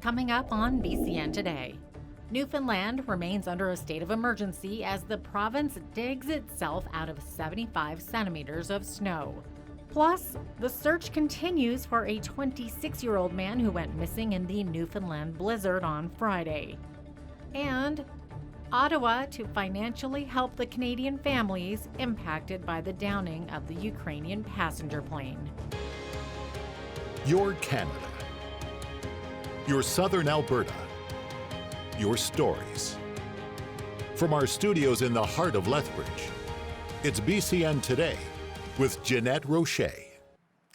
coming up on BCN Today. Newfoundland remains under a state of emergency as the province digs itself out of 75 centimeters of snow. Plus, the search continues for a 26-year-old man who went missing in the Newfoundland blizzard on Friday. And Ottawa to financially help the Canadian families impacted by the downing of the Ukrainian passenger plane. Your Canada. Your Southern Alberta. Your stories. From our studios in the heart of Lethbridge, it's BCN Today with Jeanette Rocher.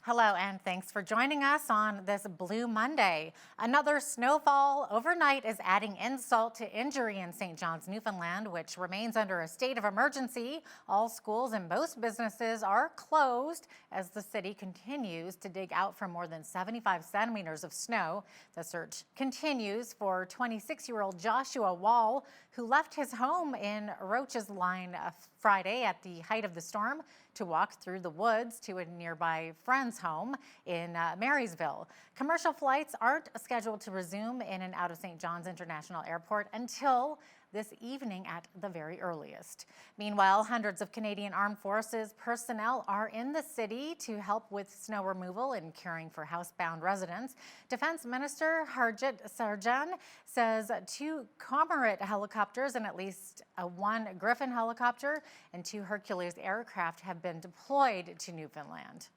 Hello, and thanks for joining us on this Blue Monday. Another snowfall overnight is adding insult to injury in St. John's, Newfoundland, which remains under a state of emergency. All schools and most businesses are closed as the city continues to dig out for more than 75 centimeters of snow. The search continues for 26-year-old Joshua Wall, who left his home in Roach's Line Friday at the height of the storm to walk through the woods to a nearby friend's home in Marysville. Commercial flights aren't scheduled to resume in and out of St. John's International Airport until this evening at the very earliest. Meanwhile, hundreds of Canadian Armed Forces personnel are in the city to help with snow removal and caring for housebound residents. Defense Minister Harjit Sajjan says 2 Cormorant helicopters and at least one Griffin helicopter and 2 Hercules aircraft have been deployed to Newfoundland.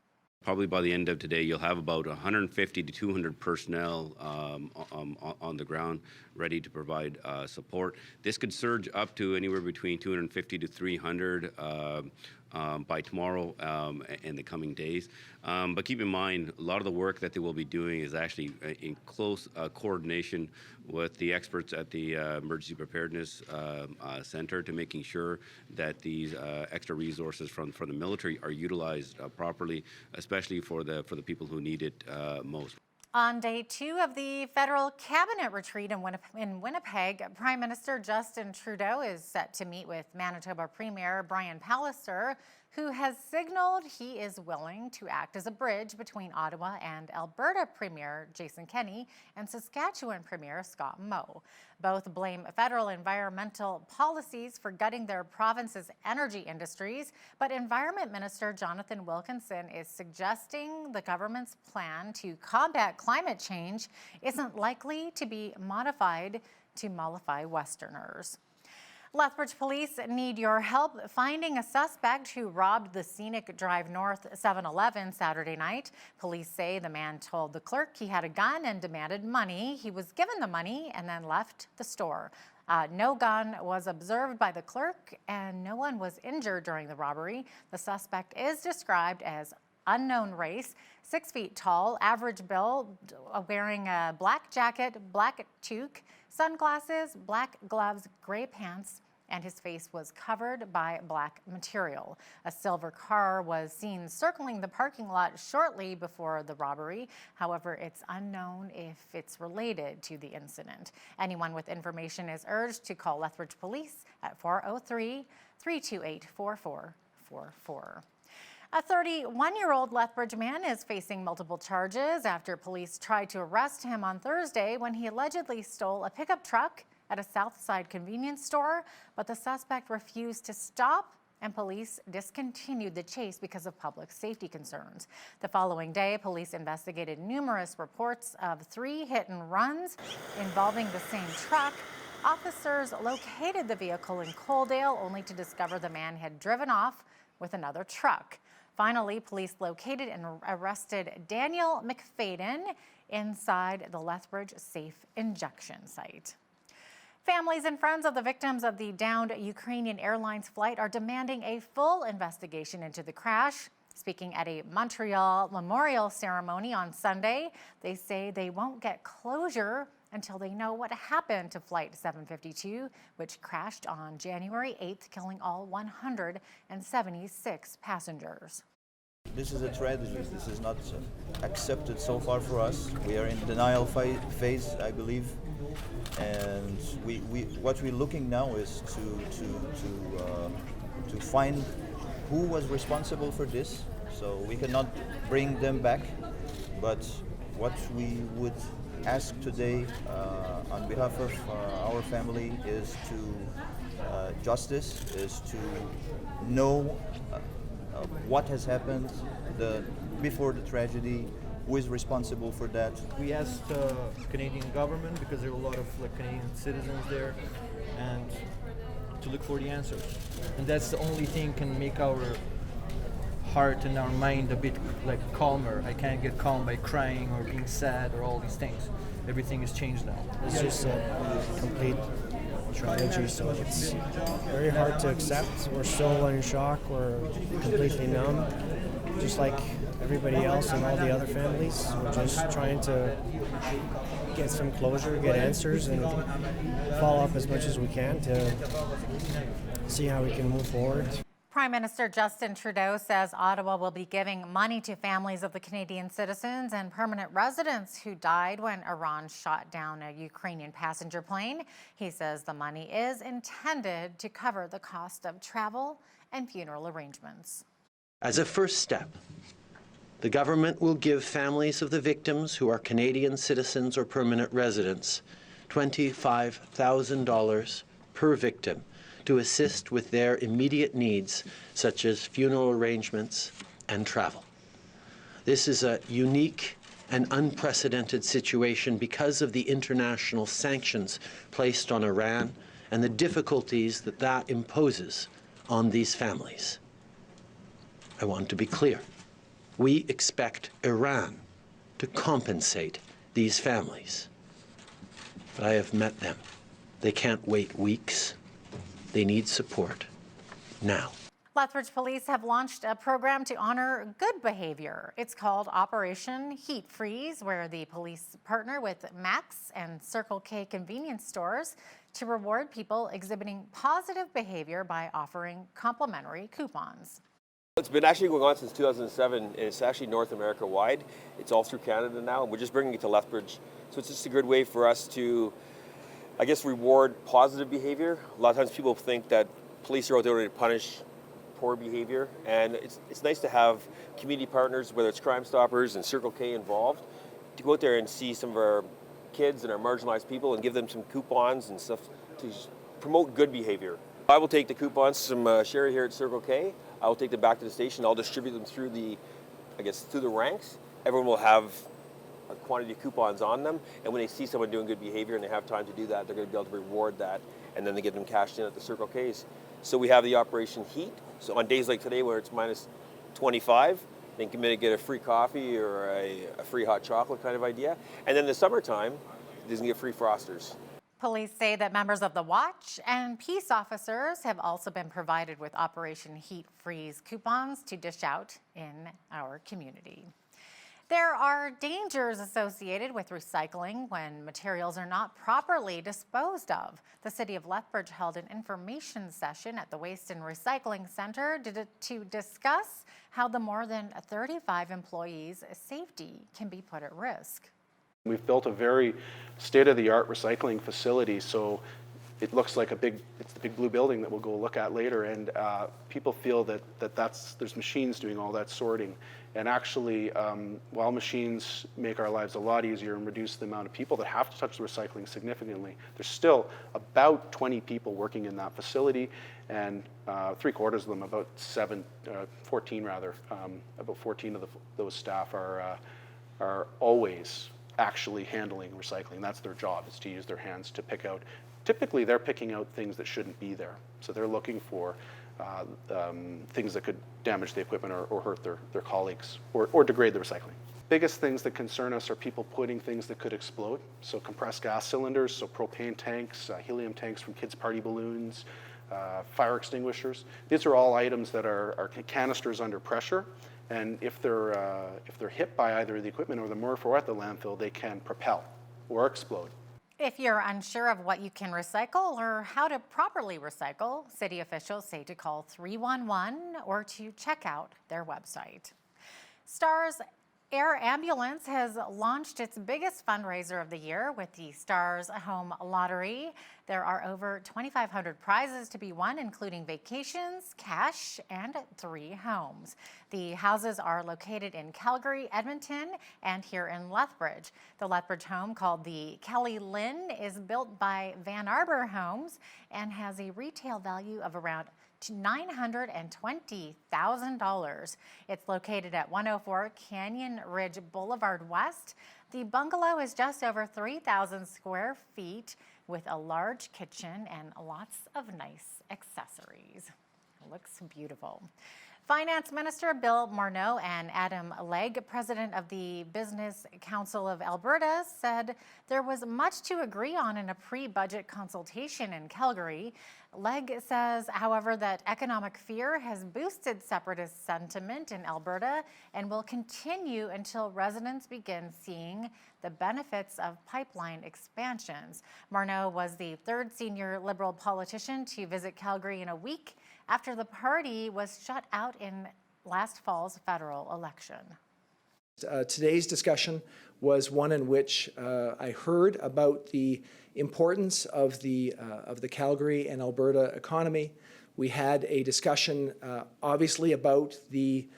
Probably by the end of today, you'll have about 150 to 200 personnel on the ground ready to provide support. This could surge up to anywhere between 250 to 300 by tomorrow and the coming days. But keep in mind, a lot of the work that they will be doing is actually in close coordination with the experts at the Emergency Preparedness Center to making sure that these extra resources from the military are utilized properly, especially for the people who need it most. On day 2 of the federal cabinet retreat in Winnipeg, Prime Minister Justin Trudeau is set to meet with Manitoba Premier Brian Pallister, who has signaled he is willing to act as a bridge between Ottawa and Alberta Premier Jason Kenney and Saskatchewan Premier Scott Moe. Both blame federal environmental policies for gutting their province's energy industries, but Environment Minister Jonathan Wilkinson is suggesting the government's plan to combat climate change isn't likely to be modified to mollify Westerners. Lethbridge police need your help finding a suspect who robbed the Scenic Drive North 7-Eleven Saturday night. Police say the man told the clerk he had a gun and demanded money. He was given the money and then left the store. No gun was observed by the clerk and no one was injured during the robbery. The suspect is described as unknown race, 6 feet tall, average build, wearing a black jacket, black toque, sunglasses, black gloves, gray pants, and his face was covered by black material. A silver car was seen circling the parking lot shortly before the robbery. However, it's unknown if it's related to the incident. Anyone with information is urged to call Lethbridge Police at 403-328-4444. A 31-year-old Lethbridge man is facing multiple charges after police tried to arrest him on Thursday when he allegedly stole a pickup truck at a Southside convenience store, but the suspect refused to stop and police discontinued the chase because of public safety concerns. The following day, police investigated numerous reports of 3 hit and runs involving the same truck. Officers located the vehicle in Coaldale only to discover the man had driven off with another truck. Finally, police located and arrested Daniel McFadden inside the Lethbridge safe injection site. Families and friends of the victims of the downed Ukrainian Airlines flight are demanding a full investigation into the crash. Speaking at a Montreal memorial ceremony on Sunday, they say they won't get closure until they know what happened to Flight 752, which crashed on January 8th, killing all 176 passengers. This is a tragedy. This is not accepted so far for us. We are in denial phase, I believe, and what we're looking now is to find who was responsible for this. So we cannot bring them back, but what we would ask today on behalf of our family is to justice, is to know what has happened before the tragedy, who is responsible for that. We asked the Canadian government, because there were a lot of Canadian citizens there, and to look for the answers. And that's the only thing can make our heart and our mind a bit calmer. I can't get calm by crying or being sad or all these things. Everything has changed now. It's just a complete tragedy, so it's very hard to accept. We're still in shock. We're completely numb, just like everybody else and all the other families. We're just trying to get some closure, get answers, and follow up as much as we can to see how we can move forward. Prime Minister Justin Trudeau says Ottawa will be giving money to families of the Canadian citizens and permanent residents who died when Iran shot down a Ukrainian passenger plane. He says the money is intended to cover the cost of travel and funeral arrangements. As a first step, the government will give families of the victims who are Canadian citizens or permanent residents $25,000 per victim to assist with their immediate needs, such as funeral arrangements and travel. This is a unique and unprecedented situation because of the international sanctions placed on Iran and the difficulties that that imposes on these families. I want to be clear. We expect Iran to compensate these families. But I have met them. They can't wait weeks. They need support now. Lethbridge police have launched a program to honor good behavior. It's called Operation Heat Freeze, where the police partner with Max and Circle K convenience stores to reward people exhibiting positive behavior by offering complimentary coupons. It's been actually going on since 2007, and it's actually North America wide. It's all through Canada now, and we're just bringing it to Lethbridge. So it's just a good way for us to, I guess, reward positive behavior. A lot of times people think that police are out there to punish poor behavior, and it's nice to have community partners, whether it's Crime Stoppers and Circle K involved, to go out there and see some of our kids and our marginalized people and give them some coupons and stuff to promote good behavior. I will take the coupons from Sherry here at Circle K. I will take them back to the station. I'll distribute them through the ranks. Everyone will have a quantity of coupons on them, and when they see someone doing good behavior and they have time to do that, they're going to be able to reward that, and then they get them cashed in at the Circle K's. So we have the Operation Heat. So on days like today where it's minus 25, they can come in and get a free coffee or a free hot chocolate kind of idea. And then in the summertime, they can get free frosters. Police say that members of the Watch and peace officers have also been provided with Operation Heat Freeze coupons to dish out in our community. There are dangers associated with recycling when materials are not properly disposed of. The City of Lethbridge held an information session at the Waste and Recycling Center to discuss how the more than 35 employees' safety can be put at risk. We've built a very state-of-the-art recycling facility, so it looks like it's the big blue building that we'll go look at later, and people feel that there's machines doing all that sorting. And actually, while machines make our lives a lot easier and reduce the amount of people that have to touch the recycling significantly, there's still about 20 people working in that facility, and 3/4 of them, about 14 of those staff are always actually handling recycling. That's their job, is to use their hands to pick out. Typically, they're picking out things that shouldn't be there. So they're looking for things that could damage the equipment or hurt their colleagues or degrade the recycling. Biggest things that concern us are people putting things that could explode. So compressed gas cylinders, so propane tanks, helium tanks from kids' party balloons, fire extinguishers. These are all items that are canisters under pressure. And if they're hit by either the equipment or the MRF or at the landfill, they can propel or explode. If you're unsure of what you can recycle or how to properly recycle, city officials say to call 311 or to check out their website. Stars Air Ambulance has launched its biggest fundraiser of the year with the Stars Home Lottery. There are over 2,500 prizes to be won, including vacations, cash, and 3 homes. The houses are located in Calgary, Edmonton, and here in Lethbridge. The Lethbridge home, called the Kelly Lynn, is built by Van Arbor Homes and has a retail value of around $920,000. It's located at 104 Canyon Ridge Boulevard West. The bungalow is just over 3,000 square feet with a large kitchen and lots of nice accessories. It looks beautiful. Finance Minister Bill Morneau and Adam Legge, president of the Business Council of Alberta, said there was much to agree on in a pre-budget consultation in Calgary. Legge says, however, that economic fear has boosted separatist sentiment in Alberta and will continue until residents begin seeing the benefits of pipeline expansions. Morneau was the 3rd senior Liberal politician to visit Calgary in a week after the party was shut out in last fall's federal election. Today's discussion was one in which I heard about the importance of the Calgary and Alberta economy. We had a discussion, obviously, about the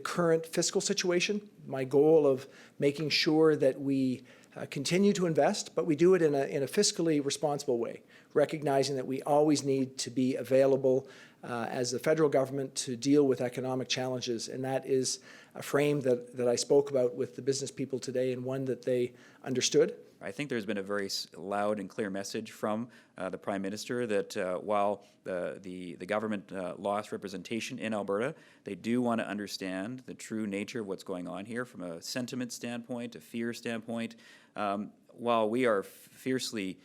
current fiscal situation. My goal of making sure that we continue to invest, but we do it in a fiscally responsible way, recognizing that we always need to be available as the federal government to deal with economic challenges, and that is a frame that I spoke about with the business people today, and one that they understood. I think there's been a very loud and clear message from the Prime Minister that while the government lost representation in Alberta, they do want to understand the true nature of what's going on here from a sentiment standpoint, a fear standpoint. While we are fiercely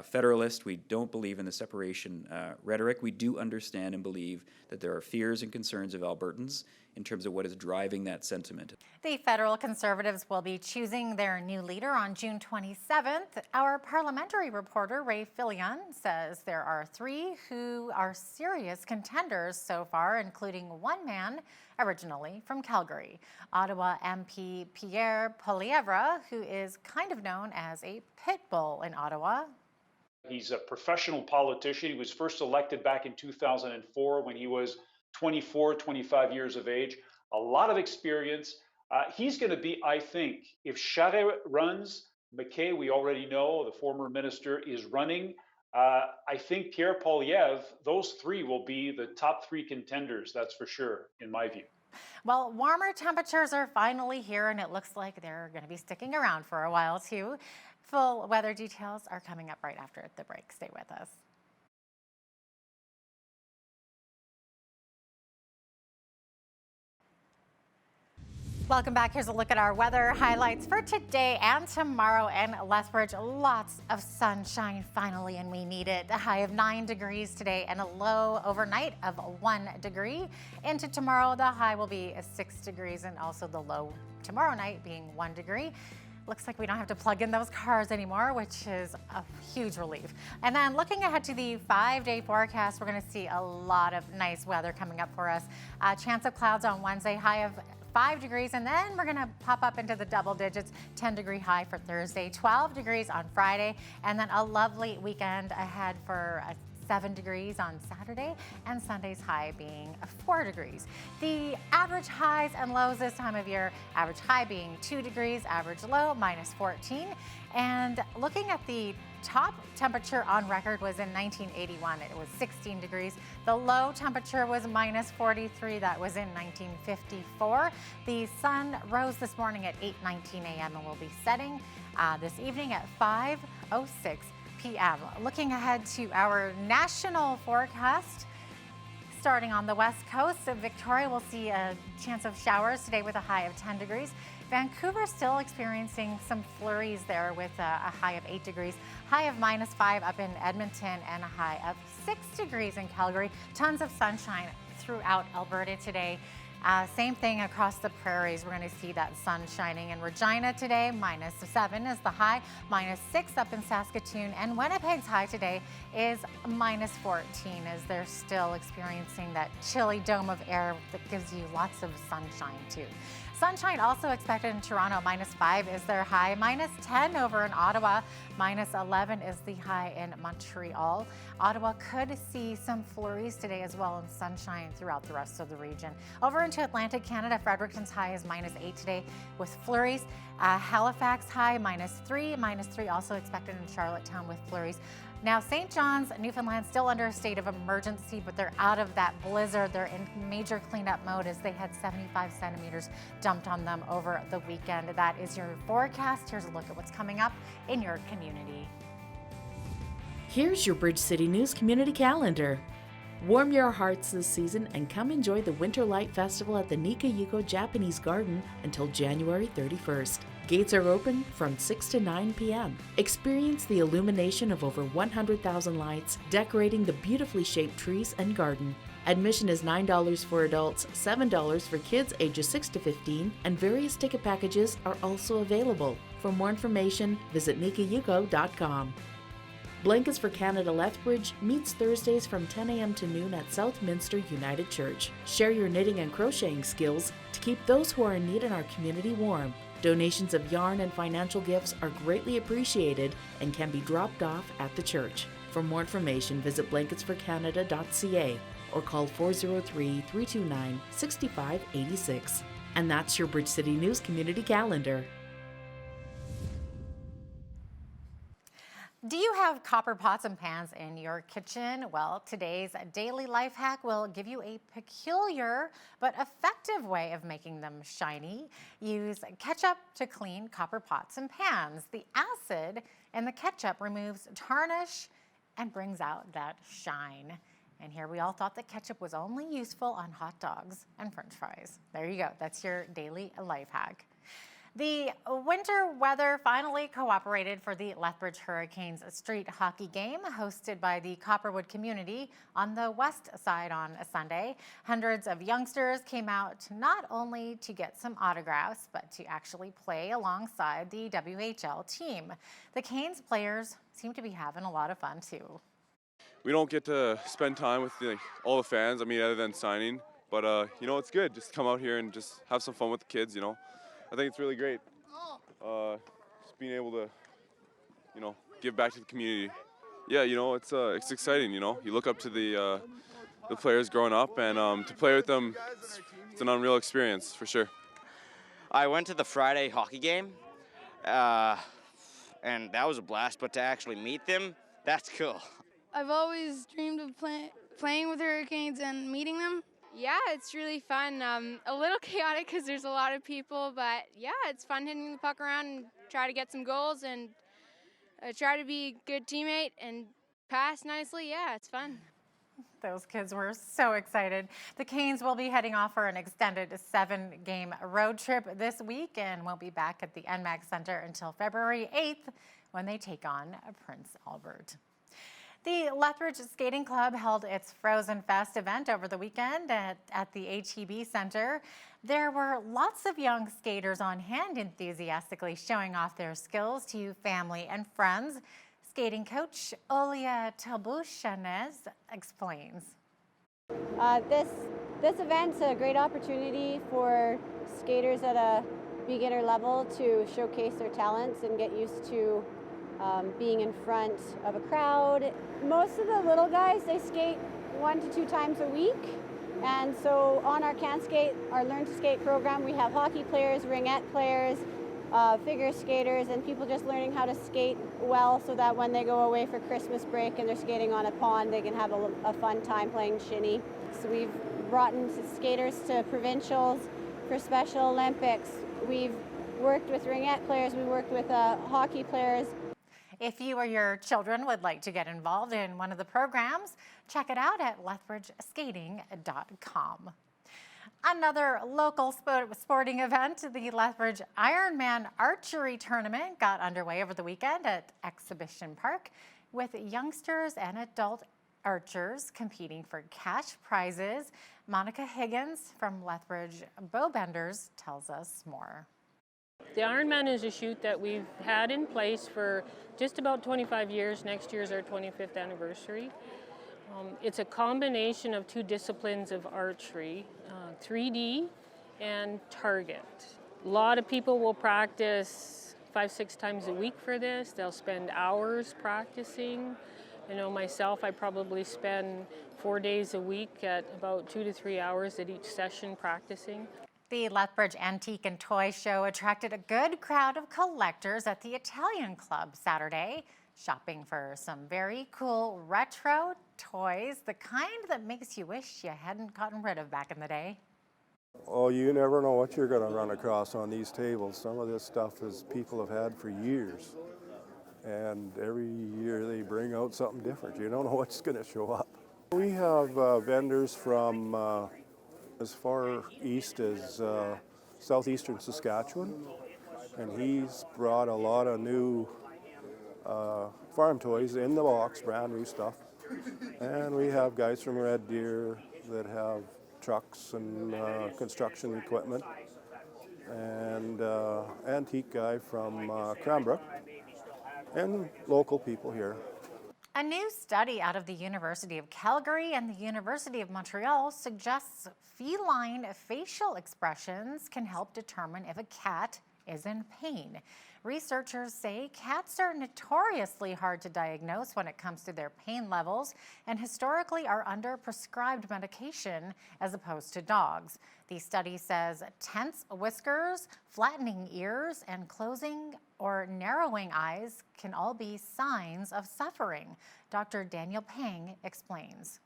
federalist, we don't believe in the separation rhetoric. We do understand and believe that there are fears and concerns of Albertans in terms of what is driving that sentiment. The federal Conservatives will be choosing their new leader on June 27th. Our parliamentary reporter, Ray Feline, says there are 3 who are serious contenders so far, including one man originally from Calgary, Ottawa MP Pierre Poilievre, who is kind of known as a pit bull in Ottawa. He's a professional politician. He was first elected back in 2004 when he was 24, 25 years of age. A lot of experience. He's going to be, I think, if Charest runs, McKay, we already know, the former minister, is running. I think Pierre Poilievre, those 3 will be the top 3 contenders, that's for sure, in my view. Well, warmer temperatures are finally here, and it looks like they're going to be sticking around for a while, too. Full weather details are coming up right after the break. Stay with us. Welcome back. Here's a look at our weather highlights for today and tomorrow in Lethbridge. Lots of sunshine finally, and we need it. A high of 9 degrees today and a low overnight of 1 degree. Into tomorrow, the high will be 6 degrees and also the low tomorrow night being 1 degree. Looks like we don't have to plug in those cars anymore, which is a huge relief. And then looking ahead to the 5-day forecast, we're going to see a lot of nice weather coming up for us. Chance of clouds on Wednesday, high of 5 degrees, and then we're going to pop up into the double digits, 10-degree high for Thursday, 12 degrees on Friday, and then a lovely weekend ahead for 7 degrees on Saturday, and Sunday's high being 4 degrees. The average highs and lows this time of year, average high being 2 degrees, average low -14. And looking at the top temperature on record was in 1981. It was 16 degrees. The low temperature was -43. That was in 1954. The sun rose this morning at 8:19 a.m. and will be setting this evening at 5:06 p.m. Looking ahead to our national forecast, starting on the west coast of Victoria, we'll see a chance of showers today with a high of 10 degrees. Vancouver still experiencing some flurries there with a high of 8 degrees, high of -5 up in Edmonton, and a high of 6 degrees in Calgary. Tons of sunshine throughout Alberta today. Same thing across the prairies. We're going to see that sun shining in Regina today. -7 is the high, -6 up in Saskatoon, and Winnipeg's high today is -14 as they're still experiencing that chilly dome of air that gives you lots of sunshine too. Sunshine also expected in Toronto. -5 is their high. -10 over in Ottawa. -11 is the high in Montreal. Ottawa could see some flurries today as well, and sunshine throughout the rest of the region. Over into Atlantic Canada, Fredericton's high is -8 today with flurries. Halifax high -3. -3 also expected in Charlottetown with flurries. Now, St. John's, Newfoundland, still under a state of emergency, but they're out of that blizzard. They're in major cleanup mode as they had 75 centimeters dumped on them over the weekend. That is your forecast. Here's a look at what's coming up in your community. Here's your Bridge City News Community Calendar. Warm your hearts this season and come enjoy the Winter Light Festival at the Nikayuko Japanese Garden until January 31st. Gates are open from 6 to 9 p.m. Experience the illumination of over 100,000 lights decorating the beautifully shaped trees and garden. Admission is $9 for adults, $7 for kids ages 6 to 15, and various ticket packages are also available. For more information, visit nikayuko.com. Blankets for Canada Lethbridge meets Thursdays from 10 a.m. to noon at Southminster United Church. Share your knitting and crocheting skills to keep those who are in need in our community warm. Donations of yarn and financial gifts are greatly appreciated and can be dropped off at the church. For more information, visit blanketsforcanada.ca or call 403-329-6586. And that's your Bridge City News Community Calendar. Do you have copper pots and pans in your kitchen? Well, today's daily life hack will give you a peculiar but effective way of making them shiny. Use ketchup to clean copper pots and pans. The acid in the ketchup removes tarnish and brings out that shine. And here we all thought that ketchup was only useful on hot dogs and French fries. There you go. That's your daily life hack. The winter weather finally cooperated for the Lethbridge Hurricanes street hockey game hosted by the Copperwood community on the west side on a Sunday. Hundreds of youngsters came out not only to get some autographs, but to actually play alongside the WHL team. The Canes players seem to be having a lot of fun too. We don't get to spend time with all the fans, other than signing, but it's good. Just come out here and just have some fun with the kids, I think it's really great. Just being able to, give back to the community. Yeah, it's exciting. You look up to the players growing up, and to play with them, it's an unreal experience for sure. I went to the Friday hockey game, and that was a blast. But to actually meet them, that's cool. I've always dreamed of playing with the Hurricanes and meeting them. Yeah, it's really fun. A little chaotic because there's a lot of people, but yeah, it's fun hitting the puck around and try to get some goals and try to be a good teammate and pass nicely. Yeah, it's fun. Those kids were so excited. The Canes will be heading off for an extended 7-game road trip this week and won't be back at the NMAX Center until February 8th when they take on Prince Albert. The Lethbridge Skating Club held its Frozen Fest event over the weekend at the HEB Center. There were lots of young skaters on hand enthusiastically showing off their skills to family and friends. Skating coach Olia Tabushanez explains. This event's a great opportunity for skaters at a beginner level to showcase their talents and get used to being in front of a crowd. Most of the little guys, they skate 1 to 2 times a week. And so on our Can Skate, our Learn to Skate program, we have hockey players, ringette players, figure skaters, and people just learning how to skate well so that when they go away for Christmas break and they're skating on a pond, they can have a fun time playing shinny. So we've brought in skaters to provincials for Special Olympics. We've worked with ringette players, we worked with hockey players. If you or your children would like to get involved in one of the programs, check it out at lethbridgeskating.com. Another local sporting event, the Lethbridge Ironman Archery Tournament, got underway over the weekend at Exhibition Park with youngsters and adult archers competing for cash prizes. Monica Higgins from Lethbridge Bowbenders tells us more. The Ironman is a shoot that we've had in place for just about 25 years. Next year is our 25th anniversary. It's a combination of 2 disciplines of archery, 3D and target. A lot of people will practice 5-6 times a week for this. They'll spend hours practicing. I know myself, I probably spend 4 days a week at about 2 to 3 hours at each session practicing. The Lethbridge Antique and Toy Show attracted a good crowd of collectors at the Italian Club Saturday, shopping for some very cool retro toys, the kind that makes you wish you hadn't gotten rid of back in the day. Oh, you never know what you're going to run across on these tables. Some of this stuff is people have had for years. And every year they bring out something different. You don't know what's going to show up. We have vendors from as far east as southeastern Saskatchewan, and he's brought a lot of new farm toys in the box, brand new stuff. And we have guys from Red Deer that have trucks and construction equipment, and antique guy from Cranbrook, and local people here. A new study out of the University of Calgary and the University of Montreal suggests feline facial expressions can help determine if a cat is in pain. Researchers say cats are notoriously hard to diagnose when it comes to their pain levels and historically are under prescribed medication as opposed to dogs. The study says tense whiskers, flattening ears, and closing or narrowing eyes can all be signs of suffering. Dr. Daniel Pang explains.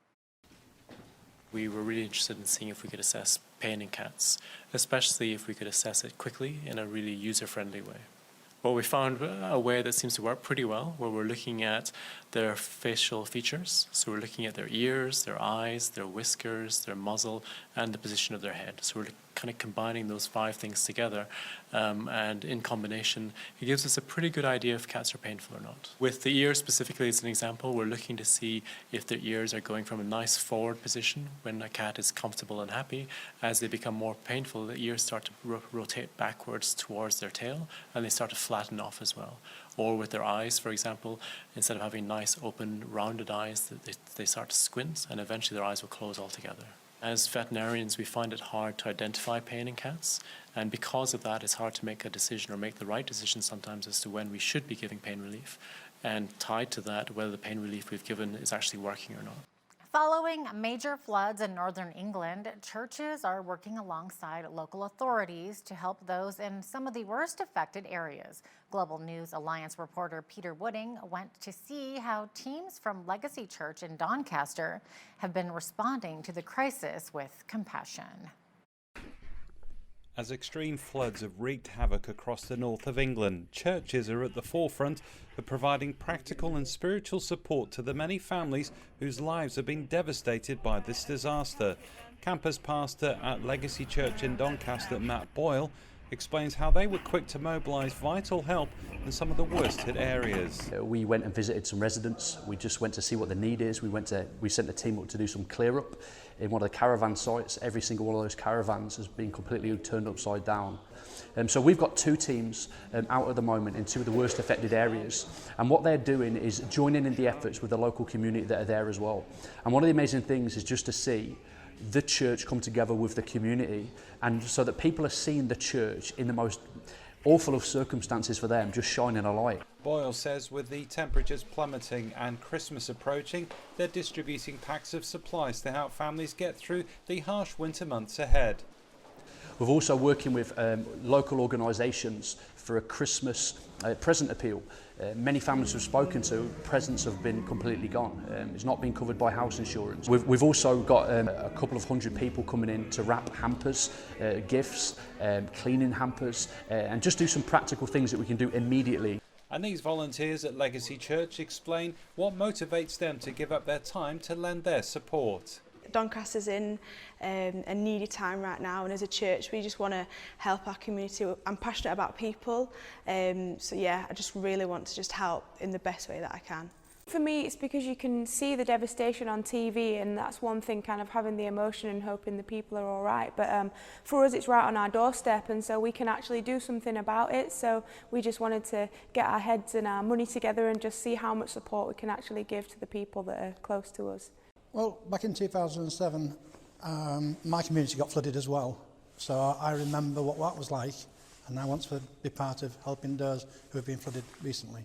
We were really interested in seeing if we could assess pain in cats, especially if we could assess it quickly in a really user-friendly way. Well, we found a way that seems to work pretty well, where we're looking at their facial features. So we're looking at their ears, their eyes, their whiskers, their muzzle, and the position of their head. So we're kind of combining those 5 things together, and in combination, it gives us a pretty good idea if cats are painful or not. With the ears specifically as an example, we're looking to see if their ears are going from a nice forward position when a cat is comfortable and happy. As they become more painful, the ears start to rotate backwards towards their tail, and they start to flatten off as well. Or with their eyes, for example, instead of having nice open rounded eyes, they start to squint, and eventually their eyes will close altogether. As veterinarians, we find it hard to identify pain in cats, and because of that, it's hard to make a decision or make the right decision sometimes as to when we should be giving pain relief, and tied to that, whether the pain relief we've given is actually working or not. Following major floods in northern England, churches are working alongside local authorities to help those in some of the worst affected areas. Global News Alliance reporter Peter Wooding went to see how teams from Legacy Church in Doncaster have been responding to the crisis with compassion. As extreme floods have wreaked havoc across the north of England, churches are at the forefront of providing practical and spiritual support to the many families whose lives have been devastated by this disaster. Campus pastor at Legacy Church in Doncaster, Matt Boyle, explains how they were quick to mobilise vital help in some of the worst hit areas. We went and visited some residents. We just went to see what the need is. We sent a team up to do some clear up in one of the caravan sites. Every single one of those caravans has been completely turned upside down. So we've got 2 teams out at the moment in 2 of the worst affected areas, and what they're doing is joining in the efforts with the local community that are there as well. And one of the amazing things is just to see the church come together with the community, and so that people are seeing the church in the most awful of circumstances for them, just shining a light. Boyle says with the temperatures plummeting and Christmas approaching, they're distributing packs of supplies to help families get through the harsh winter months ahead. We're also working with local organisations for a Christmas present appeal. Many families we've spoken to, presents have been completely gone. It's not been covered by house insurance. We've also got a couple of 100 people coming in to wrap hampers, gifts, cleaning hampers, and just do some practical things that we can do immediately. And these volunteers at Legacy Church explain what motivates them to give up their time to lend their support. Doncaster's in a needy time right now, and as a church we just want to help our community. I'm passionate about people, so yeah, I just really want to just help in the best way that I can. For me, it's because you can see the devastation on TV, and that's one thing, kind of having the emotion and hoping the people are all right. But for us, it's right on our doorstep, and so we can actually do something about it. So we just wanted to get our heads and our money together and just see how much support we can actually give to the people that are close to us. Well, back in 2007, my community got flooded as well. So I remember what that was like, and I want to be part of helping those who have been flooded recently.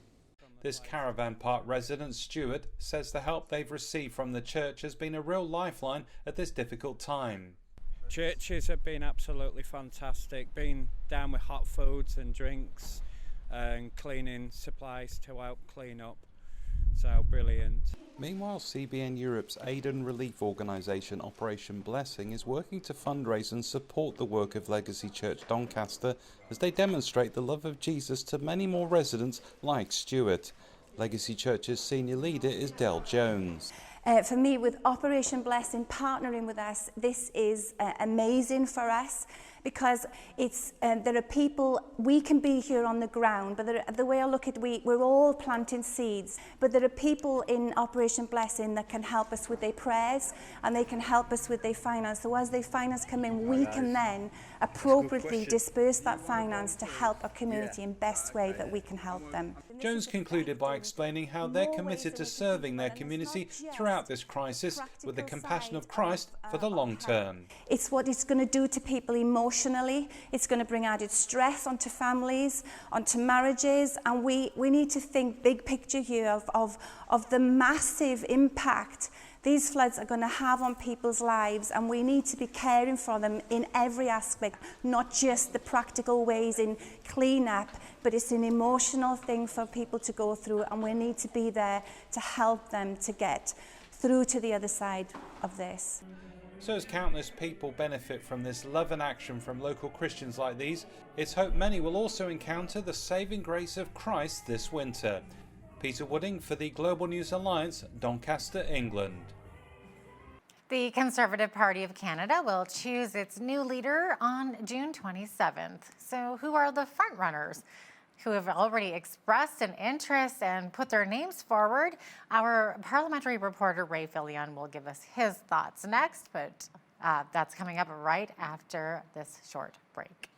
This caravan park resident, Stuart, says the help they've received from the church has been a real lifeline at this difficult time. Churches have been absolutely fantastic, been down with hot foods and drinks and cleaning supplies to help clean up. So brilliant. Meanwhile, CBN Europe's aid and relief organisation Operation Blessing is working to fundraise and support the work of Legacy Church Doncaster as they demonstrate the love of Jesus to many more residents like Stuart. Legacy Church's senior leader is Del Jones. For me, with Operation Blessing partnering with us, this is amazing for us because it's there are people, we can be here on the ground, but the way I look at it, we're all planting seeds, but there are people in Operation Blessing that can help us with their prayers and they can help us with their finance. So as their finance come in, we can then appropriately disperse that finance to help our community in best way that we can help them. Jones concluded by explaining how they're committed to serving their community throughout this crisis with the compassion of Christ for the long term. It's what it's going to do to people emotionally. It's going to bring added stress onto families, onto marriages, and we need to think big picture here of the massive impact these floods are going to have on people's lives, and we need to be caring for them in every aspect, not just the practical ways in clean-up, but it's an emotional thing for people to go through, and we need to be there to help them to get through to the other side of this. So as countless people benefit from this love and action from local Christians like these, it's hoped many will also encounter the saving grace of Christ this winter. Peter Wooding for the Global News Alliance, Doncaster, England. The Conservative Party of Canada will choose its new leader on June 27th. So who are the frontrunners who have already expressed an interest and put their names forward? Our parliamentary reporter Ray Feline will give us his thoughts next, but that's coming up right after this short break.